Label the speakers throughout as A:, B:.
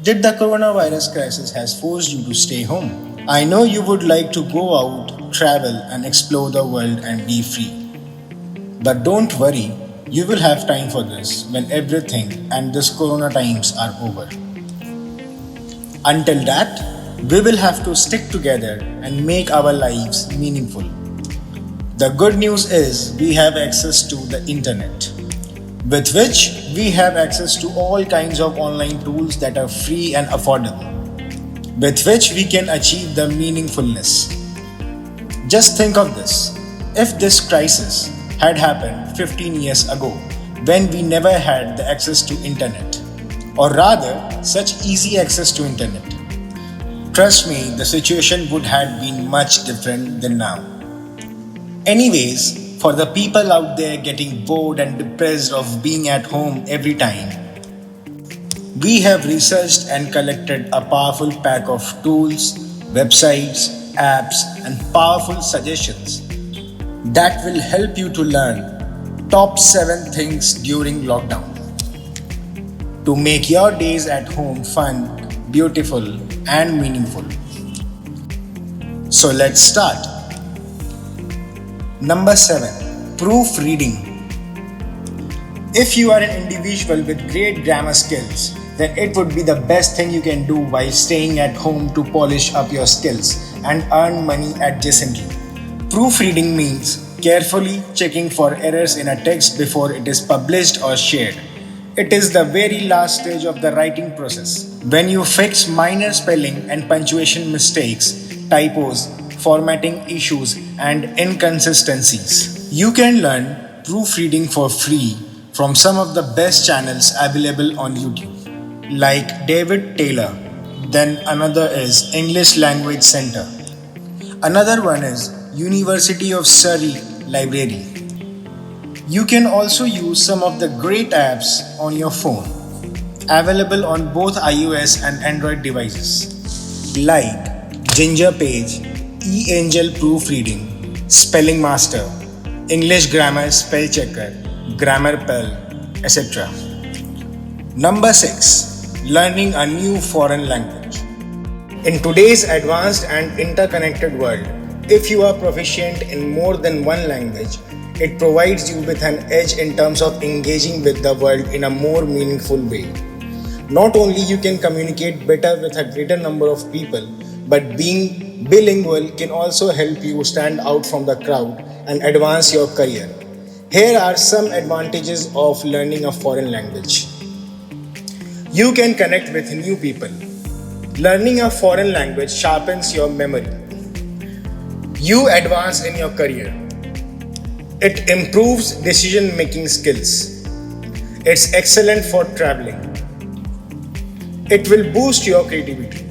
A: Did the coronavirus crisis has forced you to stay home? I know you would like to go out, travel, and explore the world and be free. But don't worry, you will have time for this when everything and this corona times are over. Until that, we will have to stick together and make our lives meaningful. The good news is we have access to the internet, with which we have access to all kinds of online tools that are free and affordable, with which we can achieve the meaningfulness. Just think of this. If this crisis had happened 15 years ago, when we never had the access to internet, or rather such easy access to internet, trust me, the situation would have been much different than now. Anyways, for the people out there getting bored and depressed of being at home every time, we have researched and collected a powerful pack of tools, websites, apps, and powerful suggestions that will help you to learn top 7 things during lockdown to make your days at home fun, beautiful, and meaningful. So let's start. Number 7. Proofreading. If you are an individual with great grammar skills, then it would be the best thing you can do while staying at home to polish up your skills and earn money adjacently. Proofreading means carefully checking for errors in a text before it is published or shared. It is the very last stage of the writing process, when you fix minor spelling and punctuation mistakes, typos, formatting issues, and inconsistencies. You can learn proofreading for free from some of the best channels available on YouTube, like David Taylor. Then another is English Language Center. Another one is University of Surrey Library. You can also use some of the great apps on your phone, available on both iOS and Android devices, like Ginger Page, eAngel Proofreading, Spelling Master, English Grammar Spell Checker, GrammarPal, etc. Number 6. Learning a new foreign language. In today's advanced and interconnected world, if you are proficient in more than one language, it provides you with an edge in terms of engaging with the world in a more meaningful way. Not only you can communicate better with a greater number of people, but being bilingual can also help you stand out from the crowd and advance your career. Here are some advantages of learning a foreign language. You can connect with new people. Learning a foreign language sharpens your memory. You advance in your career. It improves decision-making skills. It's excellent for traveling. It will boost your creativity.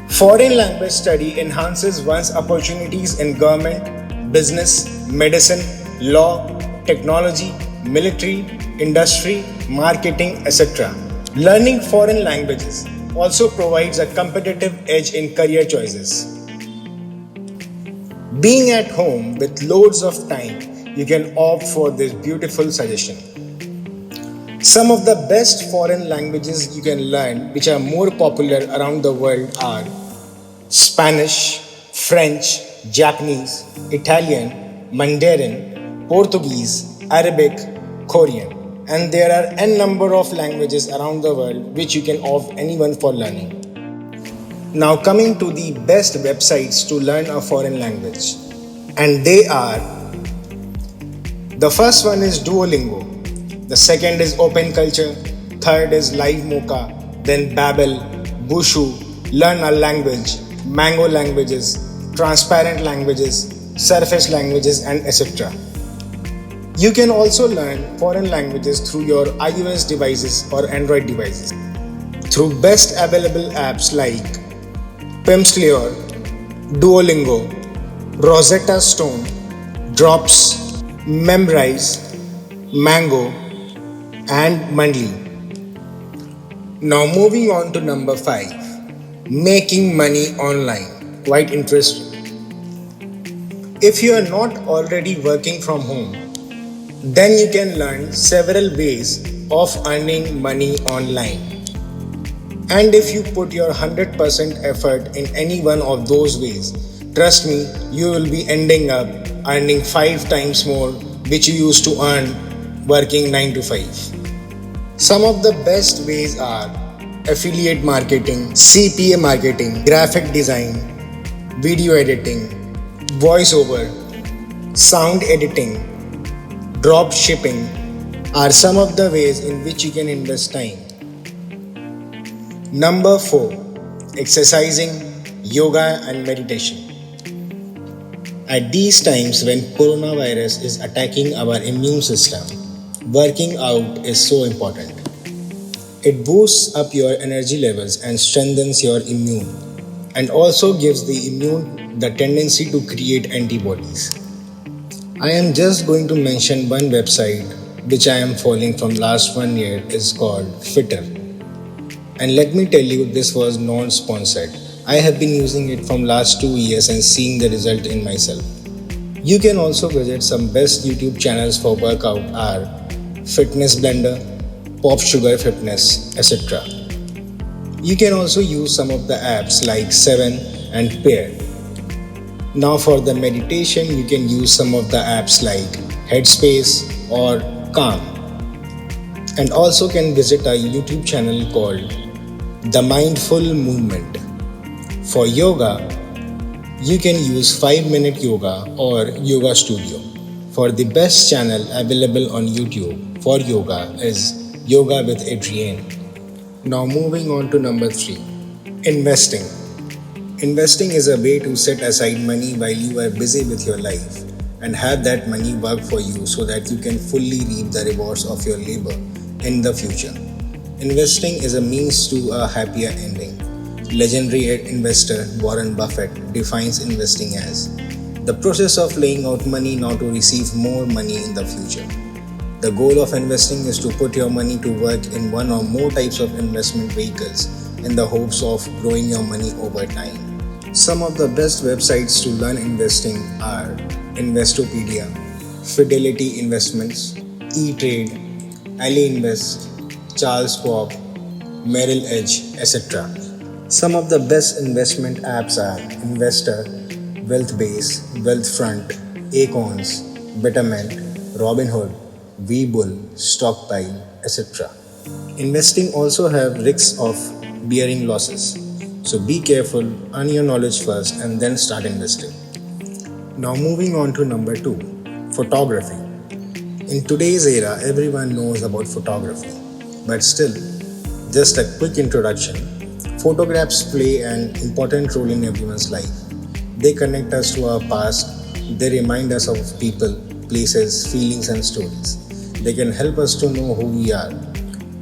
A: Foreign language study enhances one's opportunities in government, business, medicine, law, technology, military, industry, marketing, etc. Learning foreign languages also provides a competitive edge in career choices. Being at home with loads of time, you can opt for this beautiful suggestion. Some of the best foreign languages you can learn, which are more popular around the world, are Spanish, French, Japanese, Italian, Mandarin, Portuguese, Arabic, Korean. And there are n number of languages around the world which you can opt anyone for learning. Now coming to the best websites to learn a foreign language. And they are: the first one is Duolingo, the second is Open Culture, third is Live Mocha, then Babbel, Bushu, Learn a Language, Mango Languages, Transparent Languages, Surface Languages, and etc. You can also learn foreign languages through your iOS devices or Android devices through best available apps like Pimsleur, Duolingo, Rosetta Stone, Drops, Memrise, Mango, and Mundly. Now moving on to number 5, making money online. Quite interesting. If you are not already working from home, then you can learn several ways of earning money online. And if you put your 100% effort in any one of those ways, trust me, you will be ending up earning 5 times more which you used to earn working 9 to 5. Some of the best ways are affiliate marketing, CPA marketing, graphic design, video editing, voiceover, sound editing, drop shipping are some of the ways in which you can invest time. Number 4, exercising, yoga and meditation. At these times when coronavirus is attacking our immune system, working out is so important. It boosts up your energy levels and strengthens your immune, and also gives the immune the tendency to create antibodies. I am just going to mention one website which I am following from last 1 year is called Fitter. And let me tell you, this was non-sponsored. I have been using it from last 2 years and seeing the result in myself. You can also visit some best YouTube channels for workout are Fitness Blender, Pop Sugar Fitness, etc. You can also use some of the apps like Seven and Pair. Now for the meditation, you can use some of the apps like Headspace or Calm. And also can visit a YouTube channel called The Mindful Movement. For yoga, you can use 5-minute yoga or Yoga Studio. For the best channel available on YouTube for yoga is Yoga with Adrienne. Now moving on to number 3, investing. Investing is a way to set aside money while you are busy with your life and have that money work for you so that you can fully reap the rewards of your labor in the future. Investing is a means to a happier ending. Legendary investor Warren Buffett defines investing as the process of laying out money now to receive more money in the future. The goal of investing is to put your money to work in one or more types of investment vehicles in the hopes of growing your money over time. Some of the best websites to learn investing are Investopedia, Fidelity Investments, E-Trade, Ali Invest, Charles Schwab, Merrill Edge, etc. Some of the best investment apps are Investor, Wealthbase, Wealthfront, Acorns, Betterment, Robinhood, Webull, Stockpile, etc. Investing also have risks of bearing losses. So be careful, earn your knowledge first and then start investing. Now moving on to number 2, photography. In today's era, everyone knows about photography. But still, just a quick introduction. Photographs play an important role in everyone's life. They connect us to our past. They remind us of people, places, feelings and stories. They can help us to know who we are.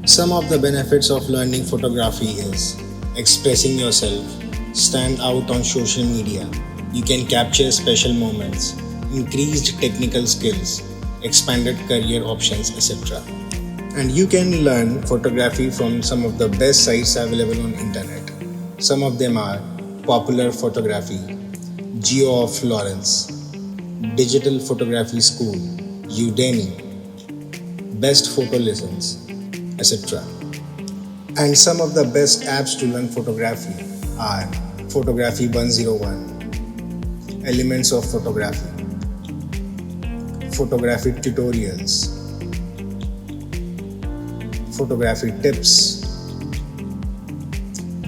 A: Some of the benefits of learning photography is expressing yourself, stand out on social media, you can capture special moments, increased technical skills, expanded career options, etc. And you can learn photography from some of the best sites available on internet. Some of them are Popular Photography, Geo of Florence, Digital Photography School, Udemy, Best Photo Lessons, etc. And some of the best apps to learn photography are Photography 101, Elements of Photography, Photography Tutorials, Photography Tips,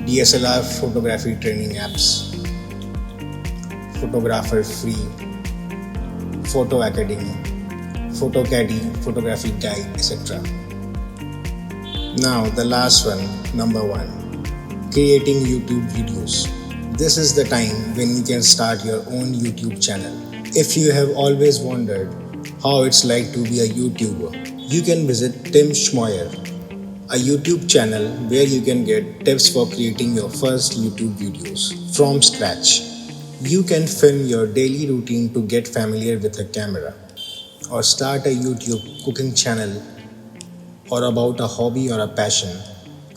A: DSLR Photography Training Apps, Photographer Free, Photo Academy, Photo Caddy, Photography Guide, etc. Now the last one, number 1, creating YouTube videos. This is the time when you can start your own YouTube channel. If you have always wondered how it's like to be a YouTuber, you can visit Tim Schmoyer, a YouTube channel where you can get tips for creating your first YouTube videos from scratch. You can film your daily routine to get familiar with a camera, or start a YouTube cooking channel, or about a hobby or a passion.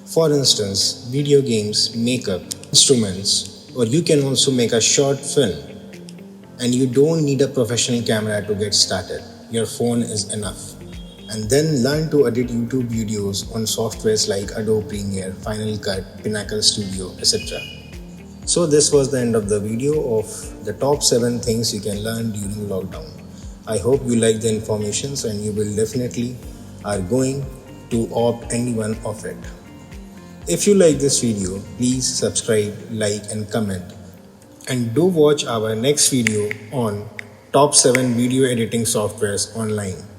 A: For instance, video games, makeup, instruments, or you can also make a short film. And you don't need a professional camera to get started. Your phone is enough. and then learn to edit YouTube videos on softwares like Adobe Premiere, Final Cut, Pinnacle Studio, etc. So this was the end of the video of the top 7 things you can learn during lockdown. I hope you like the informations and you will definitely are going to opt any one of it. If you like this video, please subscribe, like and comment. And do watch our next video on top 7 video editing softwares online.